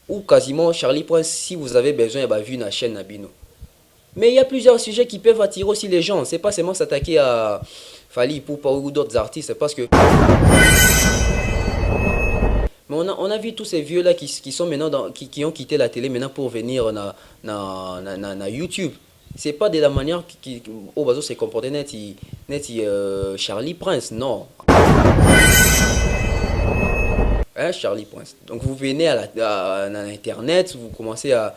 ou quasiment Charlie Prince si vous avez besoin de vu la chaîne Nabino. Mais il y a plusieurs sujets qui peuvent attirer aussi les gens. C'est pas seulement s'attaquer à Fali Poupa ou d'autres artistes parce que mais on a vu tous ces vieux-là qui sont maintenant qui ont quitté la télé maintenant pour venir na YouTube. C'est pas de la manière au bazo s'est comporté Charlie Prince, non. Hein, Charlie Prince. Donc vous venez à l'internet, vous commencez à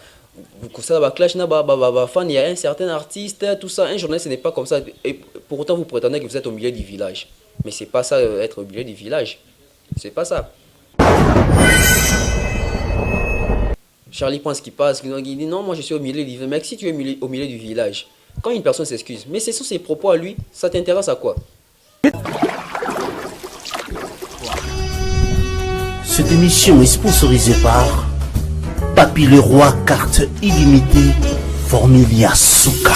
vous commencez à clash fan, il y a un certain artiste, tout ça. Un journaliste ce n'est pas comme ça. Et pourtant vous prétendez que vous êtes au milieu du village. Mais c'est pas ça être au milieu du village. C'est pas ça. Charlie Prince qui passe, qui dit non, moi je suis au milieu du village. Mec, si tu es au milieu du village, quand une personne s'excuse, mais c'est sur ses propos à lui, ça t'intéresse à quoi? Cette émission est sponsorisée par Papy le Roi, carte illimitée, Formilia Souka.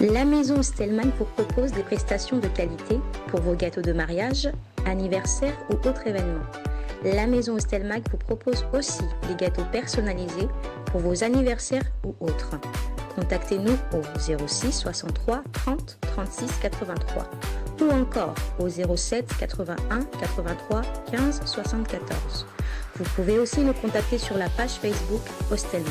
La maison Stelman vous propose des prestations de qualité pour vos gâteaux de mariage, anniversaire ou autres événements. La maison Stelmag vous propose aussi des gâteaux personnalisés pour vos anniversaires ou autres. Contactez-nous au 06 63 30 36 83 ou encore au 07 81 83 15 74. Vous pouvez aussi nous contacter sur la page Facebook Hostelmac.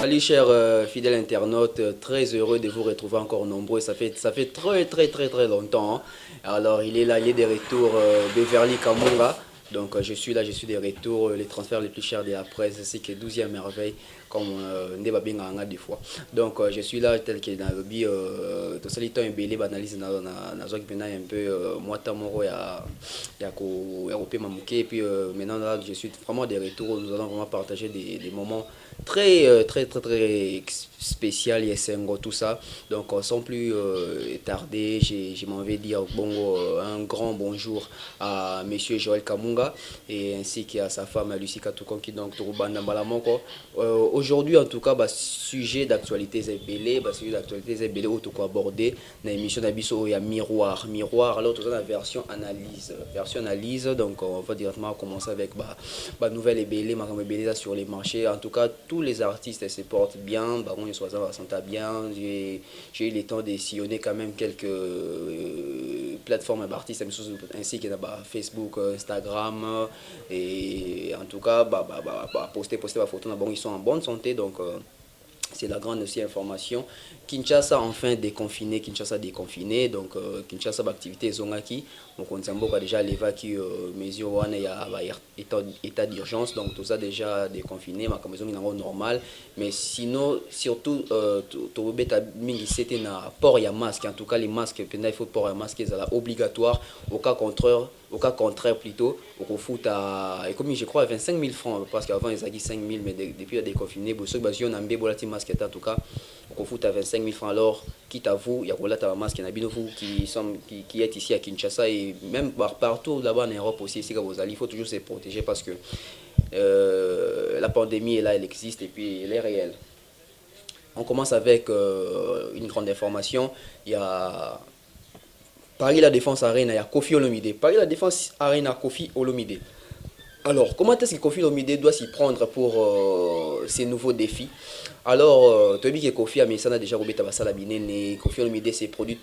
Salut chers fidèles internautes, très heureux de vous retrouver encore nombreux. Ça fait très longtemps, hein. Alors il est là, il est de retour, Beverly Kamunga. Donc je suis là, je suis de retour, les transferts les plus chers de la presse, c'est que 12e merveille, comme Ndeba Benganga des fois. Donc je suis là tel que dans le lobby, tout ça, il y a un belé analyse dans un peu, moi, Tamoro, il y a Europé Mamouké, et puis maintenant là, je suis vraiment de retour, nous allons vraiment partager des moments très spécial Yesengo tout ça. Donc sans plus tarder, j'ai envie de dire un grand bonjour à monsieur Joël Kamunga et ainsi qu'à sa femme Lucie Katukon qui donc Turubanda Malamoko. Aujourd'hui en tout cas sujet d'actualité zébélé, sujet d'actualité zébélé où tout quoi aborder dans l'émission d'Abisso il y a miroir alors tout ça la version analyse donc on va directement commencer avec nouvelle ébélé sur les marchés. En tout cas tous les artistes se portent bien, on s'entend bien. J'ai eu le temps de sillonner quand même quelques plateformes d'artistes ainsi que Facebook, Instagram et en tout cas poster ma photo, ils sont en bonne santé donc c'est la grande aussi information. Kinshasa enfin déconfiné, Kinshasa déconfiné, donc Kinshasa activité zongaki, donc on a déjà l'évacué mesure wana ya état d'urgence, donc tout ça déjà déconfiné, ma maison est normal, mais sinon surtout to beta mingi c'était na port ya masque, en tout cas les masques il faut port ya masque c'est obligatoire au cas contraire plutôt au foot à et comme je crois à 25 000 francs parce qu'avant ils a dit 5 000 mais depuis le déconfiné ceux qui ont un bolati masque en tout cas au foot à 25 000 francs alors quitte à vous il y a un masque qui est ici à Kinshasa et même partout là-bas en Europe aussi ici vous allez il faut toujours se protéger parce que la pandémie est là, elle existe et puis elle est réelle. On commence avec une grande information. Il y a Paris La Défense Arena, il y a Kofi Olomide. Paris La Défense Arena, Kofi Olomide. Alors, comment est-ce que Kofi Olomide doit s'y prendre pour ces nouveaux défis? Alors, tu as vu que Kofi Amesana a déjà roulé Tabassala Binene. Kofi Olomide s'est produit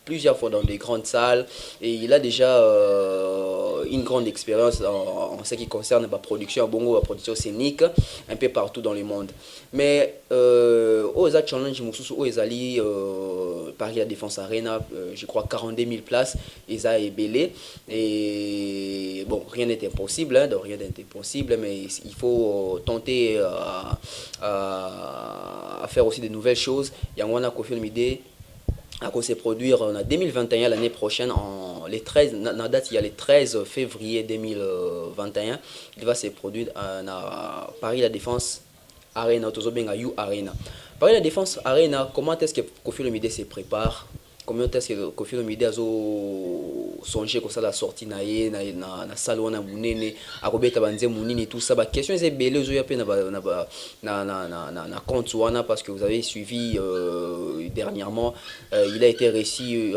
plusieurs fois dans des grandes salles et il a déjà une grande expérience en ce qui concerne la production à Bongo, la production scénique un peu partout dans le monde. Mais aux challenge Moussousou, aux Ali, Paris La Défense Arena, je crois 42 000 places, ils ont ébélé et bon, rien n'est impossible, hein, donc rien n'est impossible, mais il faut tenter à faire aussi de nouvelles choses. Il y a un Kofi Olomide à cause de produire en 2021 l'année prochaine les 13 la date il y a le 13 février 2021 il va se produire à Paris La Défense Arena Tozobenga You Arena. Paris La Défense Arena, comment est-ce que Kofi Olomide se prépare? combien est-ce que Koffi Olomide a songé comme ça la sortie na ye na salle wana munene akobeta banze munini tout ça ba question est belé zo ya pe na compte wana parce que vous avez suivi dernièrement il a été réussi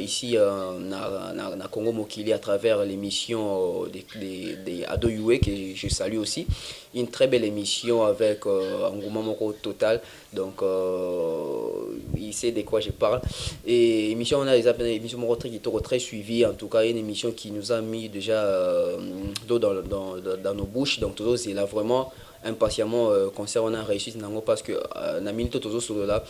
ici na Congo Mokili à travers l'émission de Ado Yue que je salue aussi, une très belle émission avec Ngoma Moko Total, donc il sait de quoi je parle. Et émission, on a des émissions qui sont très suivies, en tout cas une émission qui nous a mis déjà d'eau dans nos bouches, donc tout c'est là vraiment impatiemment concernant on a réussi parce que na minute tout solo là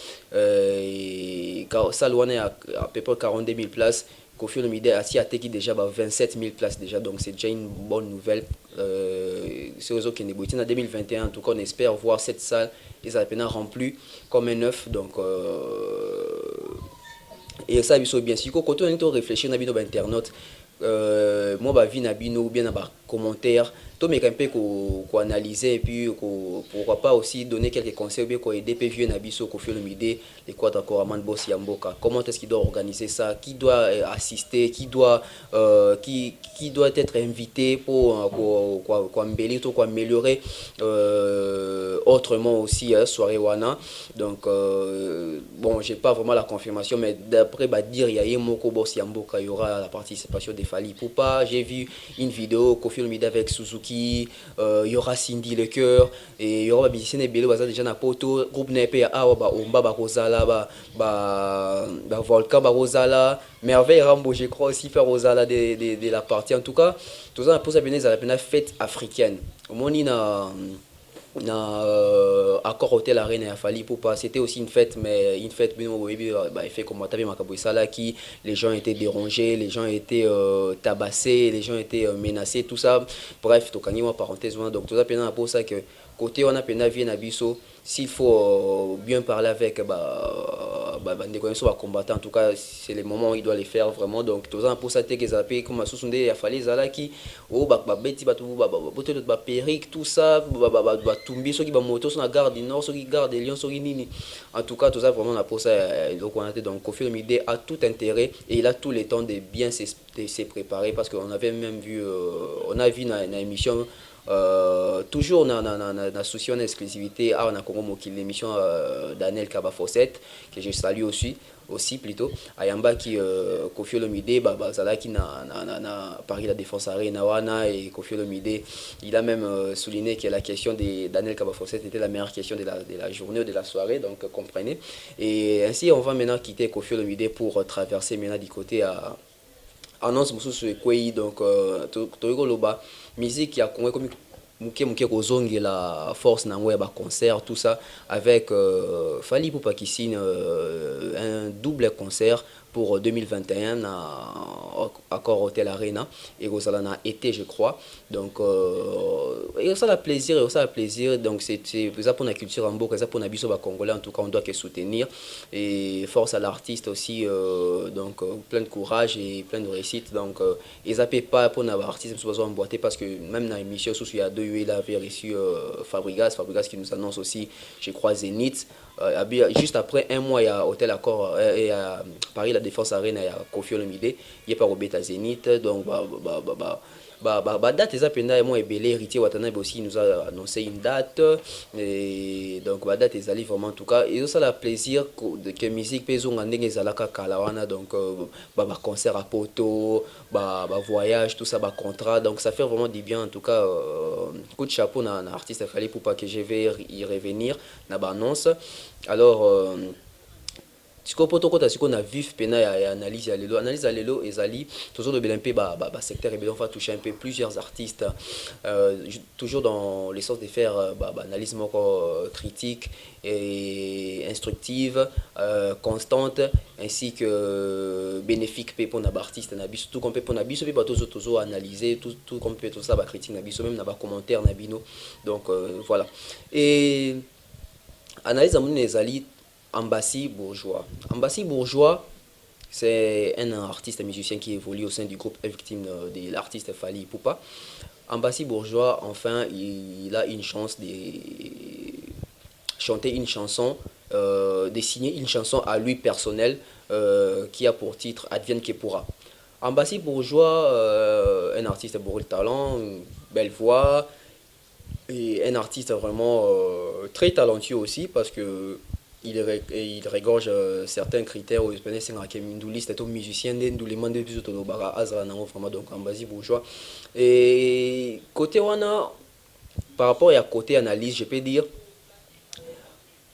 ça loin à peu près 42 000 places. Koffi Olomide a atteint déjà 27 000 places déjà, donc c'est déjà une bonne nouvelle. C'est aux autres qui négocient en 2021. En tout cas, on espère voir cette salle et à peine remplie comme un neuf. Donc, et ça, bien sûr, quand on réfléchit à nos internautes, moi, ma vie, ou bien dans commentaires, tout mais un peu qu'on analyser et puis pourquoi pas aussi donner quelques conseils ou bien qu'on aider PV Nabiso Koffi Olomide les quadres Koraman Boss Yamboka. Comment est-ce qu'il doit organiser ça, qui doit assister, qui doit être invité pour embellir ou améliorer autrement aussi soirée wana. Donc bon, j'ai pas vraiment la confirmation, mais d'après dire il y a Moko Boss Yamboka, il y aura la participation des Fally Ipupa. J'ai vu une vidéo Koffi Olomide avec Suzuki. Il y aura Cindy Le Cœur et il y aura musicien et Belé déjà na poto groupe nepe ya awa ba omba ba Rosala ba Volcan ba Rosala Merveille Rambo je crois aussi faire Rosala de la partie. En tout cas tout ça pour ça la fête africaine au moni na accord hôtel arène à Fally Ipupa, c'était aussi une fête, mais une fête fait comme qui les gens étaient dérangés, les gens étaient tabassés, les gens étaient menacés, tout ça. Bref, donc parenthèse, donc tout ça pour ça que côté on a pena vie nabiso, s'il faut bien parler avec des combattants, en tout cas c'est le moment où il doit les faire vraiment. Donc tout ça pour ça que ça paye comme sous il a fallu ça qui beti périque tout ça tumbi ceux qui ba moto sur la gare du Nord, ceux qui gare des Lions, ceux qui nini. En tout cas tout ça vraiment pour ça donc on a été donc Koffi Olomide a tout intérêt et il a tout le temps de bien se préparer parce qu'on avait même vu on a vu dans l'émission toujours na souci en exclusivité on a Congo Mokili l'émission Daniel Kaba Fossette que je salue aussi plutôt ayamba qui Koffi Olomide bazala qui na Paris la Défense Arena wana et Koffi Olomide il a même souligné que la question de Daniel Kaba Fossette était la meilleure question de la journée ou de la soirée, donc comprenez. Et ainsi on va maintenant quitter Koffi Olomide pour traverser maintenant du côté à annonce mususu ekwei donc toyikoloba musique ya Congo comme muke kozonge la force nango ya ba concert tout ça avec Fally Ipupa qui signe un double concert pour 2021 à Accor Hotel Arena et Rosalana été je crois. Donc et ça la plaisir donc c'est ça pour la culture en Mboka, ça pour la biso ba congolais, en tout cas on doit que soutenir et force à l'artiste aussi donc plein de courage et plein de réussite. Donc ils appellent pas pour n'avoir artiste besoin emboîter parce que même dans l'émission sous il y a deux il avait reçu Fabregas qui nous annonce aussi je crois Zénith. Juste après un mois il y a Hôtel Accor et à Paris la Défense Arena il y a Koffi Olomide il y a pas Robeta Zénith donc date eza penda moi ebele héritier Watanabe aussi nous a annoncé une date et donc date ezali vraiment en tout cas et ça la plaisir que musique pezonga ndenge ezalaka kala wana donc concert à poto voyage tout ça contrat donc ça fait vraiment du bien en tout cas coup de chapeau na artiste Fally Ipupa que je vais y revenir na annonce alors siko poto kota siko na vif pena ya analyse à lelo ezali toujours de un peu secteur et on va toucher un peu plusieurs artistes toujours dans le sens de faire analyse critique et instructive constante ainsi que bénéfique pour na artiste na biso tout comme pour na biso pe toujours analyser tout comme peut tout ça critique na biso même na commentaire na bino donc voilà et analyse amone ezali Ambassi Bourgeois, c'est un artiste musicien qui évolue au sein du groupe victime de l'artiste Fally Ipupa. Ambassi Bourgeois, enfin, il a une chance de chanter une chanson, de signer une chanson à lui personnelle qui a pour titre Advienne que pourra. Ambassi Bourgeois, un artiste bourré de talent, une belle voix, et un artiste vraiment très talentueux aussi parce que il regorge certains critères où il c'est un liste de musicien d'où les mandats plus autour vraiment donc Ambassi Bourgeois et côté wana par rapport à côté analyse je peux dire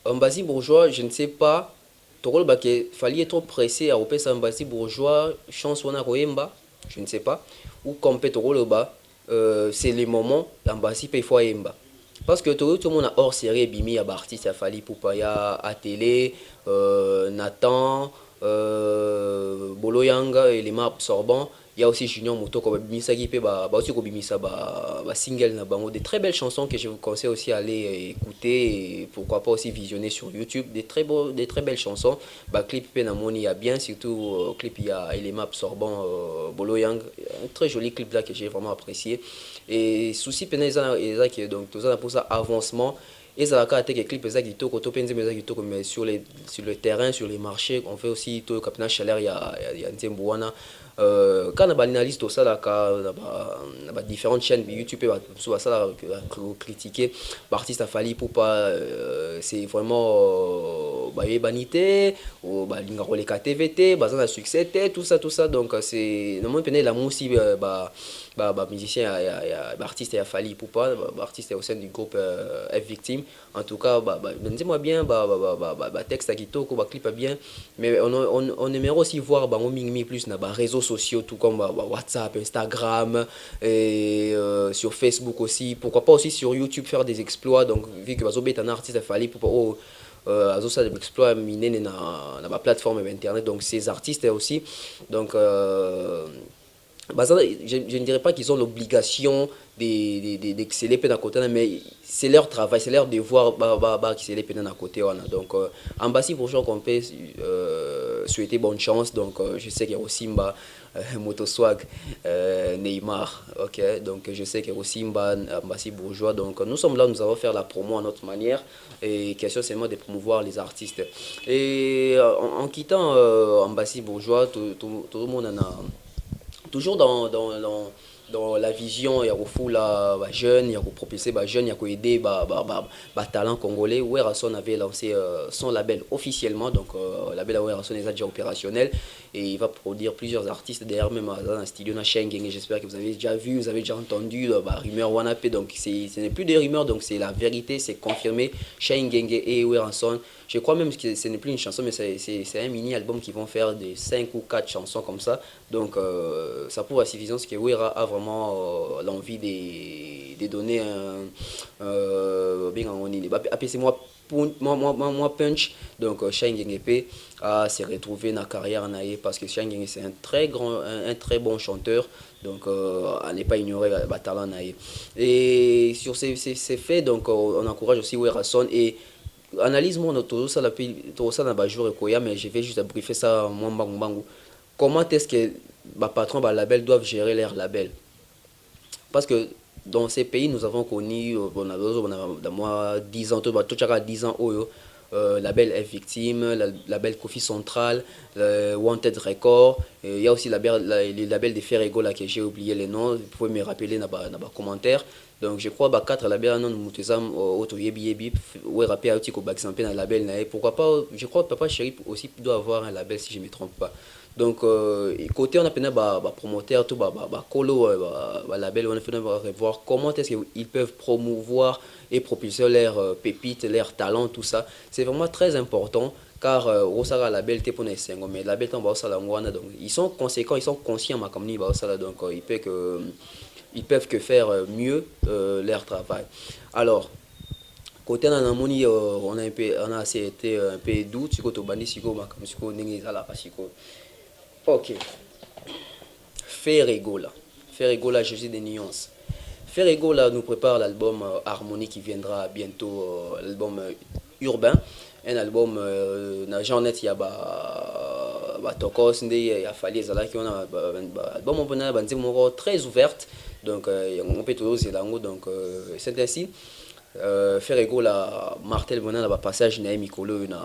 Ambassi Bourgeois je ne sais pas Tokolo Baké fallait trop pressé à opérer Ambassi Bourgeois chance wana Roemba je ne sais pas ou comme Tokolo Ba c'est les moments l'Ambassi peut faut Emba parce que tout le monde a hors série bimi à artiste a fallu pour ya à télé Nathan Boloyanga et les maps absorbants il y a aussi Junior Moto comme bimisa qui peut ba aussi ko bimisa ba single na bango des très belles chansons que je vous conseille aussi aller écouter et pourquoi pas aussi visionner sur YouTube des très belles chansons ba clip pe na moni il y a bien surtout clip il y a les maps absorbants Boloyang un très joli clip là que j'ai vraiment apprécié et souci pena eza que donc tout ça pour ça avancement et ça va caractère que clip ça qui to koto penze mais sur le terrain sur les marchés on fait aussi tout capna chaleur il y a ntemboana quand on a analyse tout ça là quand différentes chaînes YouTube sur ça là critiquer l'artiste a fallu pour pas c'est vraiment banité ou linga les KTVT bazan a succès tout ça donc c'est le monde penait la aussi musicien artiste a fallu pour pas artiste au sein du groupe F Victime en tout cas dis-moi bien texte à kitoko clip bien mais on aimerait aussi voir plus na réseaux sociaux tout comme WhatsApp Instagram et sur Facebook aussi pourquoi pas aussi sur YouTube faire des exploits donc vu que bazobet un artiste a fallu pour ça des exploits minés na la plateforme internet donc ces artistes aussi donc je ne dirais pas qu'ils ont l'obligation d'exceller à côté mais c'est leur travail c'est leur devoir exceller à côté donc Ambassi Bourgeois qu'on peut souhaiter bonne chance donc je sais qu'il y a aussi Motoswag Neymar ok donc je sais qu'il y a aussi Ambassi Bourgeois donc nous sommes là nous allons faire la promo à notre manière et question seulement de promouvoir les artistes et en quittant Ambassi Bourgeois tout le monde en a toujours dans la vision il y a au la jeune il y a propulser jeune il y a aider talent congolais Werason avait lancé son label officiellement donc label Werason est déjà opérationnel et il va produire plusieurs artistes derrière même dans un studio na Schengen et j'espère que vous avez déjà vu vous avez déjà entendu rumeur Wanapé donc ce n'est plus des rumeurs donc c'est la vérité c'est confirmé Schengen et Werason je crois même que ce n'est plus une chanson mais c'est un mini album qui vont faire des 5 ou 4 chansons comme ça donc ça prouve à suffisance que Wera a vraiment l'envie de donner moi punch donc Shine Ep s'est retrouvé dans la carrière parce que Shine c'est un très bon chanteur donc à ne pas ignorer le talent et sur ces faits donc on encourage aussi Werason et analyse moi tout ça dans bas jour et mais je vais juste briefer ça comment est-ce que les patrons de label doivent gérer leur label parce que dans ces pays nous avons connu on a moi 10 ans tout 10 ans label F Victime label Kofi Central Wanted Record il y a aussi les labels de Ferrego là que j'ai oublié les noms vous pouvez me rappeler dans les commentaires donc je crois 4 labels non mutezam auto yebi ouais rapper auti ko baxampe dans label na pourquoi pas je crois que Papa Chéri aussi doit avoir un label si je me trompe pas donc côté on a peine promoteur tout colo label on a fait revoir comment est-ce qu'ils peuvent promouvoir et propulser leurs pépites leurs talents tout ça c'est vraiment très important car Rosara label te pour mais label tant ba sala ngwana donc ils sont conséquents ils sont conscients ma comme ni ba sala donc ils peuvent que faire mieux leur travail alors côté nanamoni on a assez été un peu doux tu ko to bandi siko ma comme siko ndenge ezala pasiko ok Ferregola Jésus des nuances Ferregola nous prépare l'album Harmonie qui viendra bientôt l'album urbain un album na Jeanette il y a tokos nde ya fali ezala qui on a album on a très ouverte donc on peut toujours donc c'est ainsi Ferrego la Martel Bona na passage na Mikolo na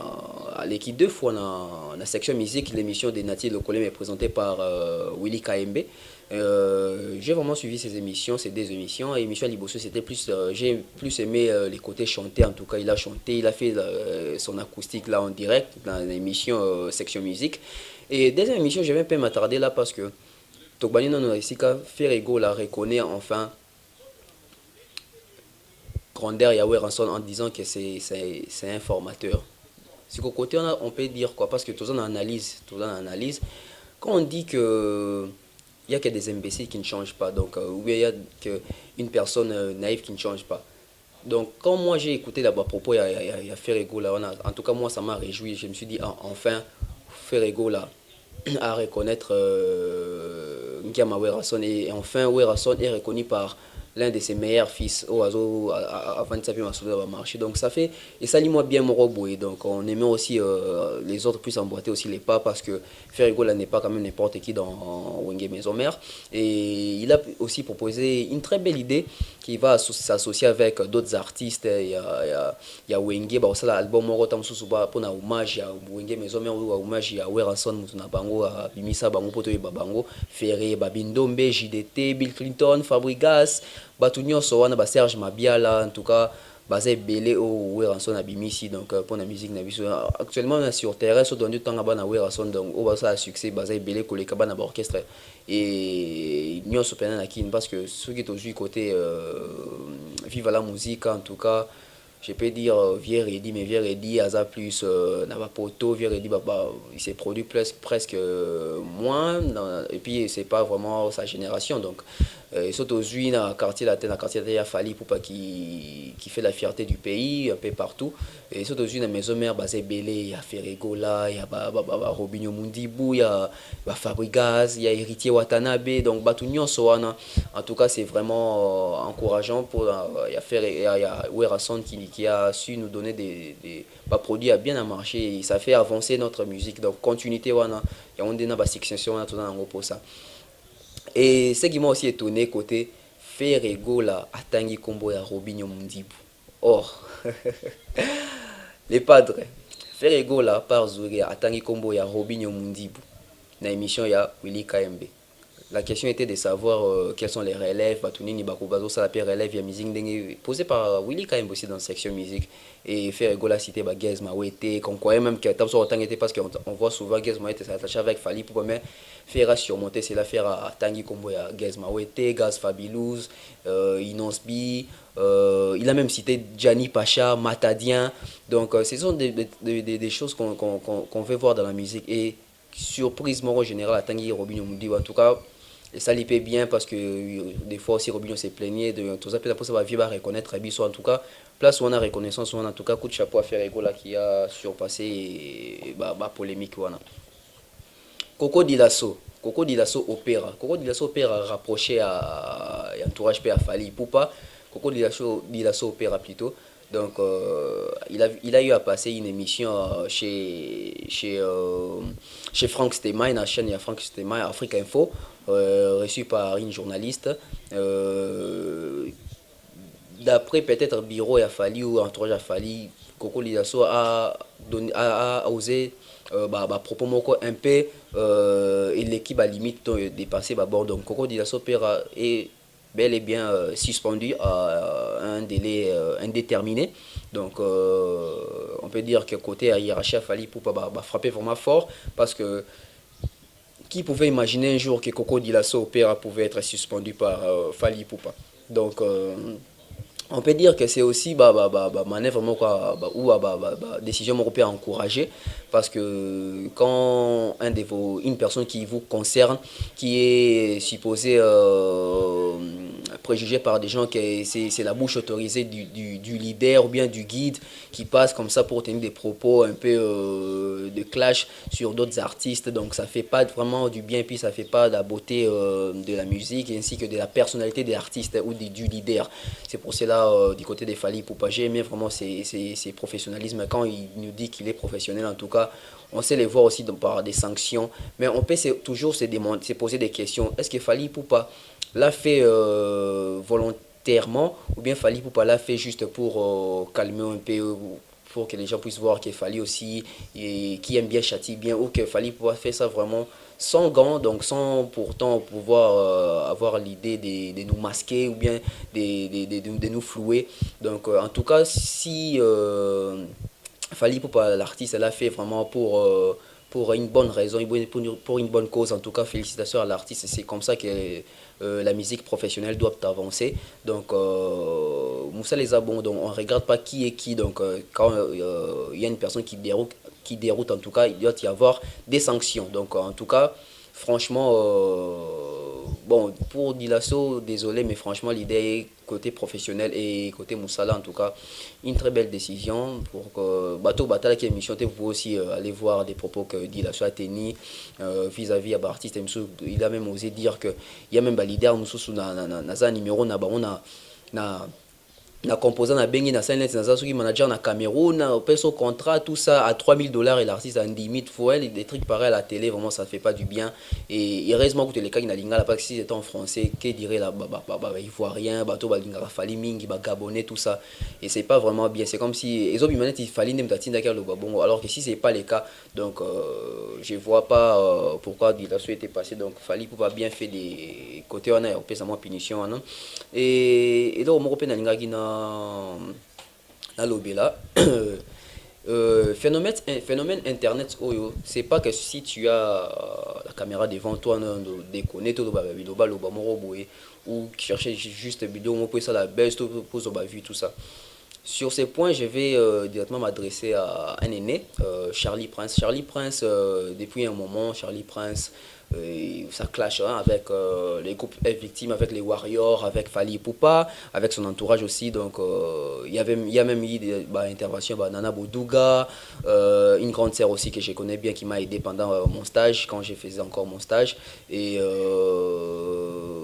à l'équipe deux fois na section musique l'émission des Nati Lokole est présentée par Willy KMB. J'ai vraiment suivi ces émissions, ces deux émissions. Et Michel Libosso, c'était plus, j'ai plus aimé les côtés chantés. En tout cas, il a chanté, il a fait son acoustique là en direct dans l'émission section musique. Et deuxième émission, je vais un peu m'attarder là parce que Tokbani non Ferrego la reconnaît enfin grandeur Yahweh Ranson en disant que c'est un formateur. C'est qu'au côté on peut dire quoi parce que tout en analyse, quand on dit que il y a que des imbéciles qui ne changent pas, donc ou bien il y a qu'une personne naïve qui ne change pas. Donc quand moi j'ai écouté là-bas à propos, il y a Ferrego là, en tout cas moi ça m'a réjoui, je me suis dit enfin Ferrego là à reconnaître Nkiama Werason et enfin Werason est reconnu par l'un de ses meilleurs fils au Azo avant de s'appuyer sur le marché. Donc ça fait, et ça lit moi bien mon robot. Et donc on aimait aussi les autres puissent emboîter aussi les pas parce que Ferrego là n'est pas quand même n'importe qui dans Wenge Maison Mère. Et il a aussi proposé une très belle idée qui va s'associer avec d'autres artistes. Il y a Wenge, bah, ça l'album Moro Tamsusuba pour un hommage, il y a Wenge Maison Mère ou hommage, il y a Werason Mutuna Bango, Bimisa Bango Poto et Babango, Ferré, Babindombe, JDT, Bill Clinton, Fabregas. Batu nyonso wana ba Serge Mabiala en tout cas baza belé au Werason abimisi donc pour la musique na biso actuellement on est sur terrain so donné temps bana Werason donc au basa a succès baza belé koleka bana ba orchestre et nyonso pena na kin parce que ceux qui ont joué côté vive la musique en tout cas je peux dire Vieux Reddy mais Vieux Reddy Aza plus na ba poto Vieux Reddy il s'est produit presque moins et puis c'est pas vraiment sa génération donc surtout aujourd'hui dans le quartier latin il y a Fali Poupa qui fait la fierté du pays un peu partout et surtout aujourd'hui dans la maison mère basé Belé il y a Ferrego là il y a Robinho Mundibou il y a Fabregas il y a Héritier Watanabe donc Batunion Soana en tout cas c'est vraiment encourageant pour il y a Werason qui a su nous donner des produits à bien marcher et ça fait avancer notre musique donc continuité wana il y a une section wana tout dans pour ça. Et ce qui m'a aussi étonné côté Ferrego là atangi kombo ya Robinho Mundibou. Or les padres Ferrego là par Zouri atangi kombo ya Robinho Mundibou. Na émission ya Willy KMB. La question était de savoir quels sont les relèves, Batunini Bakubazo, ça l'appelle relève, il y a musique posée par Willy KMB aussi dans la section musique. Et Ferrego là cité Gaz Mawete, qu'on croyait même que Tamso autant été parce qu'on voit souvent Gaz Mawete s'attacher avec Fali pour mais faire surmonter, c'est l'affaire à Tangi Kombo ya Gaz Mawete, Gaz Fabilouz, Inosbi, il a même cité Gianni Pacha, Matadien. Donc ce sont des choses qu'on veut voir dans la musique. Et surprise, en général, à Tanguy Robinho Mundibou, en tout cas, et ça lui paie bien parce que des fois aussi Robinho s'est plaigné de tout ça, peut-être ça va vivre à reconnaître Abisso, en tout cas, place où on a reconnaissance, on a en tout cas coup de chapeau à Ferrego là qui a surpassé et, polémique. Voilà. Coco Dilasso opéra. Coco Dilasso opéra rapproché à entourage à Fali Poupa. Coco Dilasso opéra plutôt. Donc il a eu à passer une émission chez Franck Stémain, la chaîne de Franck Stémain, Afrique Info, reçu par une journaliste. D'après peut-être bureau à Fali ou entourage à Fali, Coco Dilasso a osé propos moko un peu et l'équipe a limite dépassé bord donc Coco Dilasso pera est bel et bien suspendu à un délai indéterminé donc on peut dire que côté à hiérarchie Fali Poupa frapper vraiment fort parce que qui pouvait imaginer un jour que Coco Dilasso Opéra pouvait être suspendu par Fali Poupa donc on peut dire que c'est aussi manœuvre ou décision européenne encouragée parce que quand une personne qui vous concerne qui est supposée préjugée par des gens que c'est la bouche autorisée du leader ou bien du guide qui passe comme ça pour tenir des propos un peu de clash sur d'autres artistes donc ça fait pas vraiment du bien puis ça fait pas de la beauté de la musique ainsi que de la personnalité des artistes ou du leader. C'est pour cela du côté des Fali Poupa j'ai aimé vraiment ses professionnalismes quand il nous dit qu'il est professionnel en tout cas on sait les voir aussi par des sanctions mais on peut toujours se poser des questions est-ce que Fali Poupa l'a fait volontairement, ou bien Fally Ipupa l'a fait juste pour calmer un peu, pour que les gens puissent voir qu'il Fally aussi, et qui aime bien châtie bien, ou que Fally Ipupa fait ça vraiment sans gants, donc sans pourtant pouvoir avoir l'idée de nous masquer ou bien de nous flouer. Donc en tout cas, si Fally Ipupa, l'artiste, elle a fait vraiment pour une bonne raison, pour une bonne cause. En tout cas, félicitations à l'artiste. C'est comme ça que la musique professionnelle doit avancer. Donc, Moussa les a bon, donc on ne regarde pas qui est qui. Donc, quand il y a une personne qui déroute, en tout cas, il doit y avoir des sanctions. Donc, en tout cas, franchement, bon, pour Dilasso, désolé, mais franchement, l'idée est côté professionnel et côté Moussala, en tout cas, une très belle décision pour que Bateau Batala qui est émission, vous pouvez aussi aller voir des propos que Dilasso a tenus vis-à-vis à l'artiste. Il a même osé dire qu'il y a même un leader, nous sommes dans un numéro, na composant na bengi na silence na zasu qui manager na Cameroun na peso contrat tout ça à 3000 $ et l'artiste a 10 000 fois des trucs pareils à la télé vraiment ça fait pas du bien et heureusement que les cas na lingala parce que si c'était en français que dirait la ivoirien bateau ba lingala fali mingi ba gabonais tout ça et c'est pas vraiment bien c'est comme si les autres il fallait nem tatinda le bon alors que si c'est pas le cas donc je vois pas pourquoi Dilasso était passé donc Fally Ipupa bien fait des côtés on a pésamment punition non et donc mon repère na lingaki na lobela phénomène internet oyo c'est pas que si tu as la caméra devant toi déconner tout ou chercher juste vidéo on peut ça la baisse tout pose au vue tout ça sur ces points je vais directement m'adresser à un aîné Charlie Prince depuis un moment Charlie Prince ça clash hein, avec les groupes victimes, avec les Warriors, avec Fally Ipupa, avec son entourage aussi. Donc il y a même eu des interventions Nana Boudouga, une grande sœur aussi que je connais bien qui m'a aidé pendant mon stage, quand je faisais encore mon stage. Et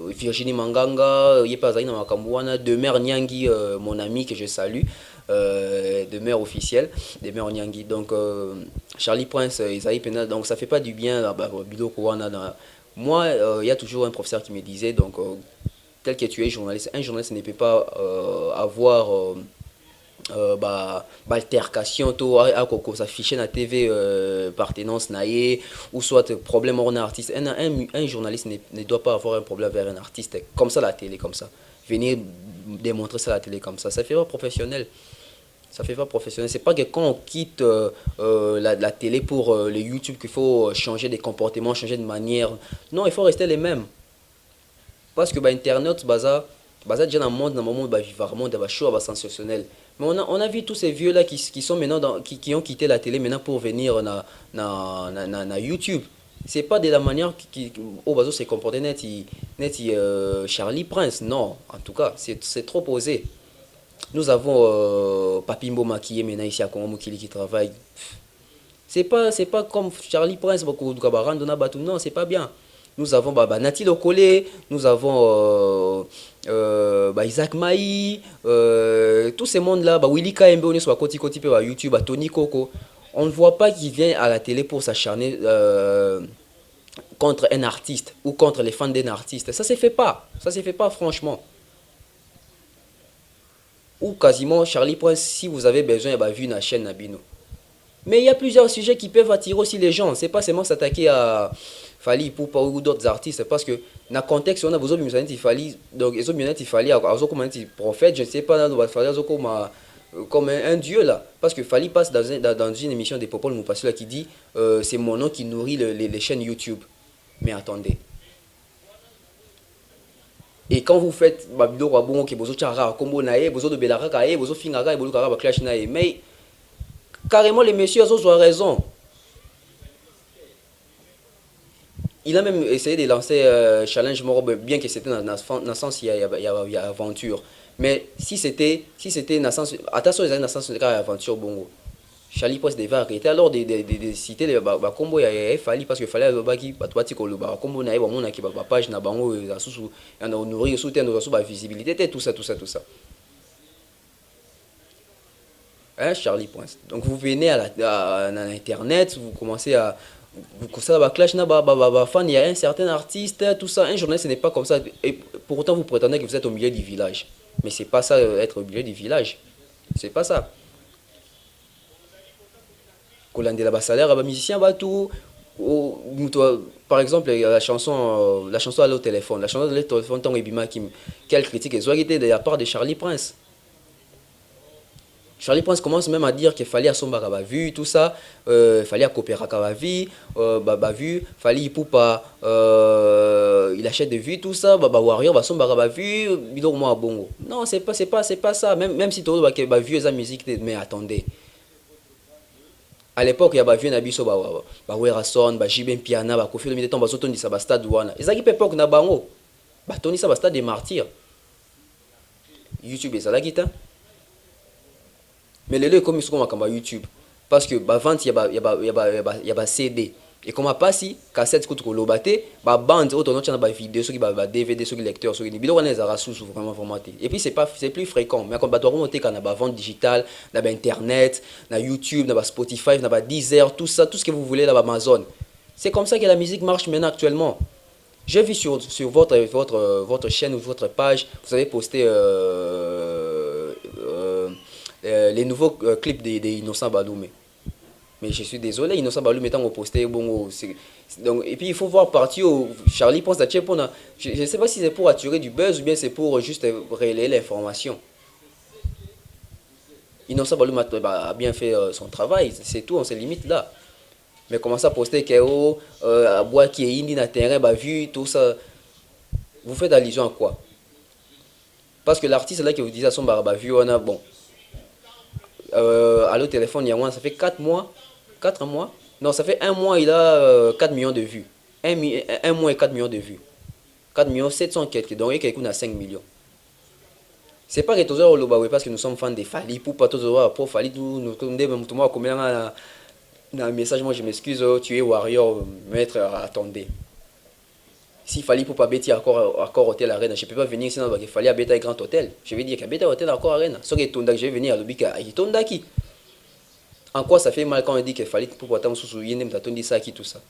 Virginie Manganga, Yepazai Namakambouana, Demer Nyangi, mon ami que je salue. De mère officielle, de mère Nyangi. Donc Charlie Prince, Isaïe Penal, donc ça fait pas du bien. Moi, il y a toujours un professeur qui me disait, donc tel que tu es journaliste, un journaliste ne peut pas avoir altercation to à quoi s'afficher na TV partenance naie ou soit problème en artiste un journaliste ne doit pas avoir un problème vers un artiste comme ça la télé comme ça venir démontrer ça à la télé comme ça fait pas professionnel. Ça fait pas professionnel. C'est pas que quand on quitte la télé pour le YouTube qu'il faut changer des comportements, changer de manière. Non, il faut rester les mêmes. Parce que Internet, déjà dans le monde, vraiment sensationnel. Mais on a vu tous ces vieux-là qui sont maintenant qui ont quitté la télé maintenant pour venir na YouTube. C'est pas de la manière au bazo s'est comporté net Charlie Prince. Non, en tout cas, c'est trop posé. Nous avons Papimbo Maquillé maintenant ici à Congo qui travaille. C'est pas comme Charlie Prince, non, c'est pas bien. Nous avons Nati Lokole, nous avons Isaac Maï, tous ces mondes-là, Willy KMB, on est sur la côté YouTube, Tony Coco. On ne voit pas qu'il vient à la télé pour s'acharner contre un artiste ou contre les fans d'un artiste. Ça se fait pas franchement. Ou quasiment Charlie Prince si vous avez besoin de vu la chaîne Nabino. Mais il y a plusieurs sujets qui peuvent attirer aussi les gens. C'est pas seulement s'attaquer à Fally Ipupa ou d'autres artistes parce que dans le contexte on a besoin de Fally donc ils ont bien il fallait comme un prophète je ne sais pas comme un dieu là parce que Fally passe dans une émission des Popol Moupassi là qui dit c'est mon nom qui nourrit les chaînes YouTube. Mais attendez. Et quand vous faites Babido Rabon qui bozo chara combo nae bozo de belaraka e bozo fingara e bozo kara ba clash nae mais carrément les messieurs ont raison. Il a même essayé de lancer challenge moro bien que c'était dans le sens il y a aventure mais si c'était dans sens attention les dans sens de aventure bongo Charlie Prince devait arrêter alors de citer les combo ya Fally parce que Fally baki batwati ko le combo na ba mona ki ba page na bango za susu ya na honorer soutien dans ba visibilité tout ça hein Charlie Prince donc vous venez à internet vous commencez à vous commencez à clash na fan il y a un certain artiste tout ça un journaliste ce n'est pas comme ça et pourtant vous prétendez que vous êtes au milieu du village Mais c'est pas ça, être obligé du village. C'est pas ça. Kolandela ba salaire, ba musicien, ba tout. Par exemple, la chanson Allo téléphone. La chanson Allo téléphone, tant Ebima qui quelle critique est de la part de Charlie Prince. Charlie Prince commence même à dire qu'il fallait à son bagaba vu, tout ça, fallait à coopérer à vie, bah vu, fallait pour pas, il achète des vues, tout ça, bah warrior, bah son bagaba vu, bidon moi bongo. Non, c'est pas ça. Même si tout le monde vu la musique, mais attendez. À l'époque, il y a bah vu na biso bah Werason, bah Jibem Piana, bah Kofi Olomide, bah Zoton di sa bah stade wana. Ezaki époque na bango, bah Tony sa bah stade des martyrs. YouTube et ça la guitare. Mais les deux comme ils sont comme YouTube parce que bah vente il y a CD et comme pas si cassette que tu lobate bah bande auto na ba vidéo ceux qui ba DVD ceux qui lecteurs ceux qui bidon on les sous vraiment formaté et puis c'est plus fréquent mais comme bah toi remonter quand na ba vente digitale na ba internet na YouTube na ba Spotify na ba Deezer tout ça tout ce que vous voulez là ba Amazon c'est comme ça que la musique marche maintenant actuellement. J'ai vu sur votre chaîne ou votre page vous avez posté les nouveaux clips des Innocent Baloumé. Mais je suis désolé, Innocent Baloumé étant posté, bon, donc, et puis il faut voir partir où Charlie pense à Tchèpona. Je ne sais pas si c'est pour attirer du buzz ou bien c'est pour juste relayer l'information. Innocent Baloumé a bien fait son travail, c'est tout, on se limite là. Mais commencer à poster Kéo, à boire qui est indi dans terrain, bah vu, tout ça, vous faites allusion à quoi? Parce que l'artiste là qui vous disait à son barba vu, on a bon. Allo téléphone, il y a moins, ça fait 4 mois. 4 mois. Non, ça fait un mois, il a 4 millions de vues. Un mois et 4 millions de vues. 4 millions 700 quelques. Donc, il y a 5 millions. C'est pas que tous les gens parce que nous sommes fans de Fali. Pour pas tous les gens, pour Fali, nous sommes combien dans un message, moi je m'excuse, tu es warrior, maître, attendez. S'il fallait pour pas bêtir encore hôtel arena, je peux pas venir sinon il fallait habiter grand hôtel. Je vais dire qu'habiter hôtel encore arena. Ce qui est tonda que je vais venir à l'obika, il tonda qui. En quoi ça fait mal quand on dit qu'il fallait pour pourtant sous yénem t'attendre ça qui tout ça.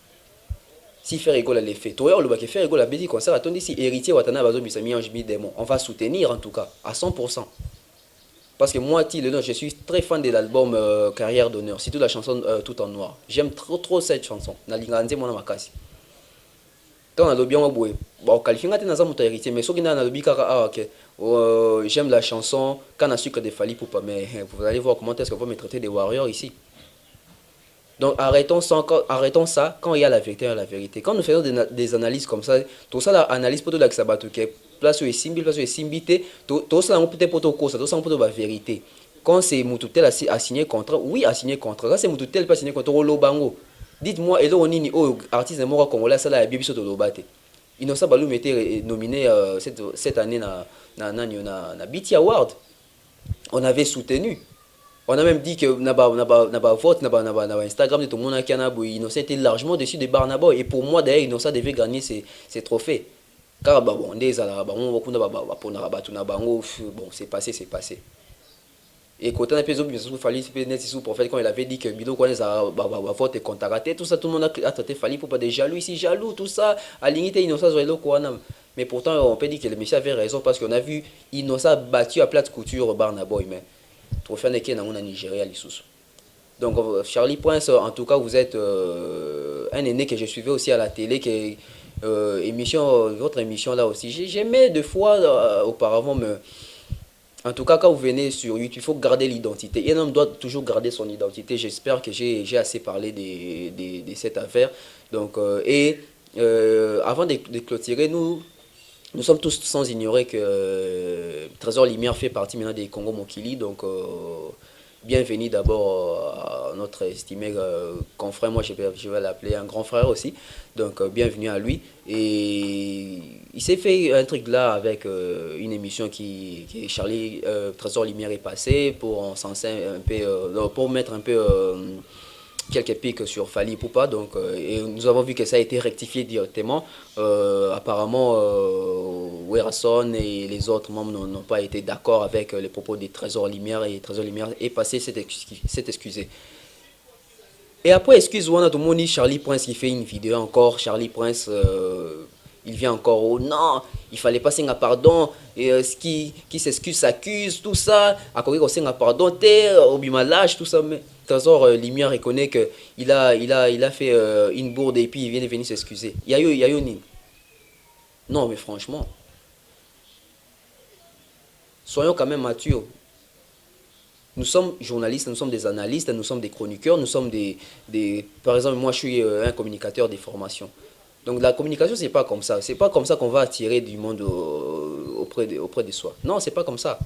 Si faire rigole à l'effet, toi le bac faire rigole à bêtir concert attendre si héritier watana bazo bisami ange mi démon. On va soutenir en tout cas à 100%. Parce que moi, je suis très fan de l'album Carrière d'honneur, surtout la chanson Tout en noir. J'aime trop cette chanson. Nalinganze mona makasi. Quand on a le bien bon qualifié dans un héritier mais ceux qui n'ont le ah ok j'aime la chanson quand on a su que des Fali Poupa mais vous allez voir comment est-ce qu'on va me traiter des warriors ici. Donc arrêtons ça quand il y a la vérité à la vérité. Quand nous faisons des analyses comme ça, tout ça l'analyse pour tout l'axabato qui place où est simbi place où est simbité tout ça on peut être pour tout cause tout ça on peut la vérité. Quand c'est Moutoutel a signé contrat, oui a signé contrat. Quand c'est Moutoutel pas signé contrat au bango. Dites-moi, et là on est artiste de congolais, ça là, Bibiso de Lobate. Innocent Baloumé était nominé cette année na BT Award. On avait soutenu. On a même dit que n'a pas vote, n'a pas Instagram de tout le monde qui a Innocent était largement dessus de Barnaba. Et pour moi d'ailleurs, Innocent devait gagner ses trophées. Car bon, c'est passé. Et quand on a fait il fallait sous prophète quand il avait dit que Bido connaît ça vote et contacté tout ça tout le monde a traité Fali pour pas des jaloux ici jaloux tout ça à limite Innocent mais pourtant on peut dire que le monsieur avait raison parce qu'on a vu Innocent battu à plate couture Barnaboy mais trophée n'est qu'un en Nigeria l'issous. Donc Charlie Prince en tout cas vous êtes un aîné que je suivais aussi à la télé qui votre émission là aussi j'aimais deux fois auparavant mais en tout cas, quand vous venez sur YouTube, il faut garder l'identité. Et un homme doit toujours garder son identité. J'espère que j'ai assez parlé de cette affaire. Donc, avant de clôturer, nous sommes tous sans ignorer que Trésor Lumière fait partie maintenant des Congo Mokili. Donc, bienvenue d'abord à notre estimé confrère. Moi, je vais l'appeler un grand frère aussi. Donc, bienvenue à lui. Et il s'est fait un truc là avec une émission qui Charlie Trésor Lumière est passé pour encenser un peu, pour mettre un peu quelques pics sur Fali Poupa. Donc, et nous avons vu que ça a été rectifié directement. Apparemment, Werason et les autres membres n'ont pas été d'accord avec les propos des Trésor Lumière et Trésor Lumière est passé s'est excusé. Et après, excuse-moi, tout le monde dit Charlie Prince qui fait une vidéo encore. Charlie Prince, il vient encore. Oh non, il fallait pas senga pardon, et ce qui s'excuse s'accuse, tout ça, à quoi qu'on senga pardon, au bimalage, tout ça, mais Trésor Lumière reconnaît que il a fait une bourde et puis il vient de venir s'excuser. Il y a eu une. Non, mais franchement, soyons quand même matures. Nous sommes journalistes, nous sommes des analystes, nous sommes des chroniqueurs, nous sommes par exemple, moi je suis un communicateur des formations. Donc la communication, c'est pas comme ça. C'est pas comme ça qu'on va attirer du monde auprès de soi. Non, c'est pas comme ça.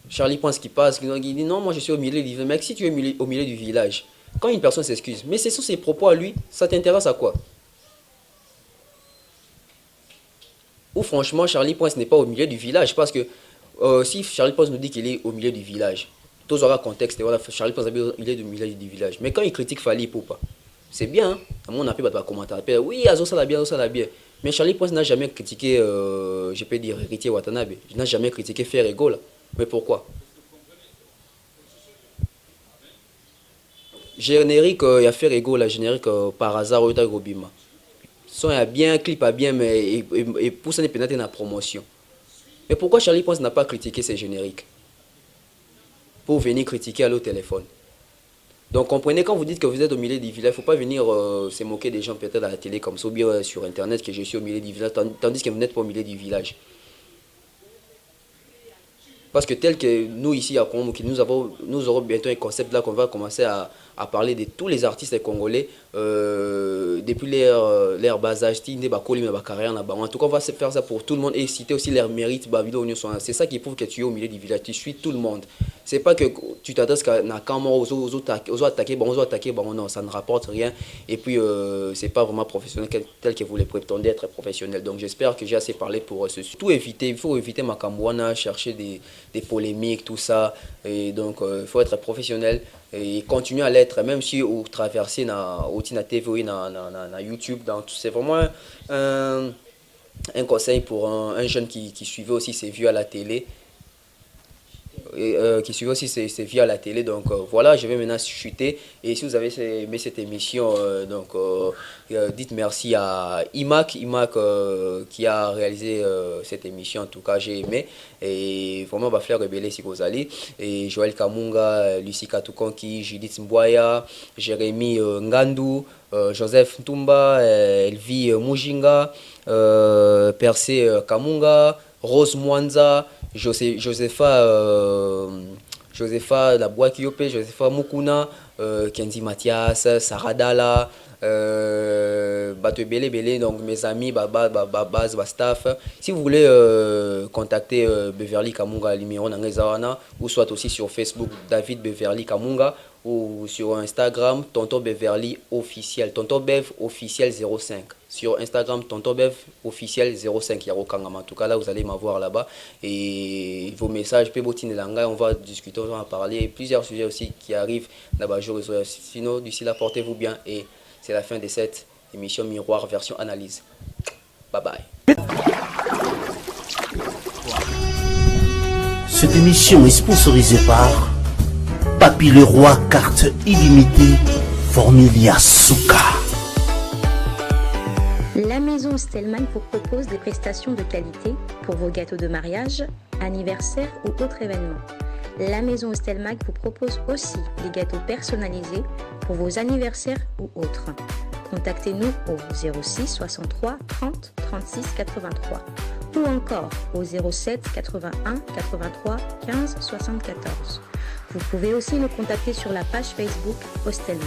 Charlie pense qu'il passe, il dit non, moi je suis au milieu du village. Mec, si tu es au milieu du village, quand une personne s'excuse, mais ce sont ses propos à lui, ça t'intéresse à quoi? Ou franchement, Charlie Prince n'est pas au milieu du village, parce que si Charlie Prince nous dit qu'il est au milieu du village, tous aura contexte, voilà, Charlie Prince il est au milieu du village. Mais quand il critique Fally Ipupa, c'est bien, hein? À mon avis, il va commenter. Oui, Azo ça l'a bien, Azo ça l'a bien. Mais Charlie Prince n'a jamais critiqué, je peux dire, Héritier Watanabe. Il n'a jamais critiqué Faire Ego là. Mais pourquoi? Générique, il y a Faire Ego, la générique par hasard, au Robima. Son a bien, clip a bien, mais et pour ça, il peut être dans la promotion. Mais pourquoi Charlie Prince n'a pas critiqué ces génériques? Pour venir critiquer à l'autre téléphone. Donc comprenez, quand vous dites que vous êtes au milieu du village, il ne faut pas venir se moquer des gens peut-être à la télé comme ça, ou bien sur internet que je suis au milieu du village, tandis que vous n'êtes pas au milieu du village. Parce que tel que nous ici à Congo, nous aurons bientôt un concept là qu'on va commencer à parler de tous les artistes congolais depuis leur bas âge, en tout cas on va faire ça pour tout le monde et citer aussi leurs mérites. C'est ça qui prouve que tu es au milieu du village, tu suis tout le monde. C'est pas que tu t'adresses qu'à Nakama, aux attaquer, non, ça ne rapporte rien. Et puis c'est pas vraiment professionnel tel que vous les prétendez être professionnel. Donc j'espère que j'ai assez parlé pour tout éviter. Il faut éviter Makamwana, chercher des polémiques, tout ça. Et donc il faut être professionnel et continuer à l'être, même si vous traversez na TV, na YouTube. C'est vraiment un conseil pour un jeune qui suivait aussi ses vues à la télé. Qui suivent aussi c'est via la télé. Donc voilà, je vais maintenant chuter. Et si vous avez aimé cette émission, dites merci à Imac qui a réalisé cette émission. En tout cas, j'ai aimé. Et vraiment, on va faire rebeller si vous allez. Et Joël Kamunga, Lucie Katukonki, Judith Mboya, Jérémy Ngandou, Joseph Ntumba, Elvie Mujinga, Percé Kamunga, Rose Mwanza, Josepha Labois Kiyopé, Josepha Mukuna, Kenzi Mathias, Saradala, Bato Bele, donc mes amis, base, staff. Si vous voulez contacter Beverly Kamunga, numéro Nangezawana, ou soit aussi sur Facebook David Beverly Kamunga, ou sur Instagram Tonton Beverly officiel, Tonton Bev officiel 05. Sur Instagram Tonton Bev officiel 05 Yarokangama. En tout cas là vous allez m'avoir là-bas et vos messages on va discuter, on va en parler, plusieurs sujets aussi qui arrivent là-bas. Sinon d'ici là portez-vous bien et c'est la fin de cette émission Miroir version analyse. Bye bye. Cette émission est sponsorisée par Papy le Roi, carte illimitée, Formilia Souka. La maison Stelman vous propose des prestations de qualité pour vos gâteaux de mariage, anniversaire ou autres événements. La maison Stelman vous propose aussi des gâteaux personnalisés pour vos anniversaires ou autres. Contactez-nous au 06 63 30 36 83 ou encore au 07 81 83 15 74. Vous pouvez aussi nous contacter sur la page Facebook Hostelmac.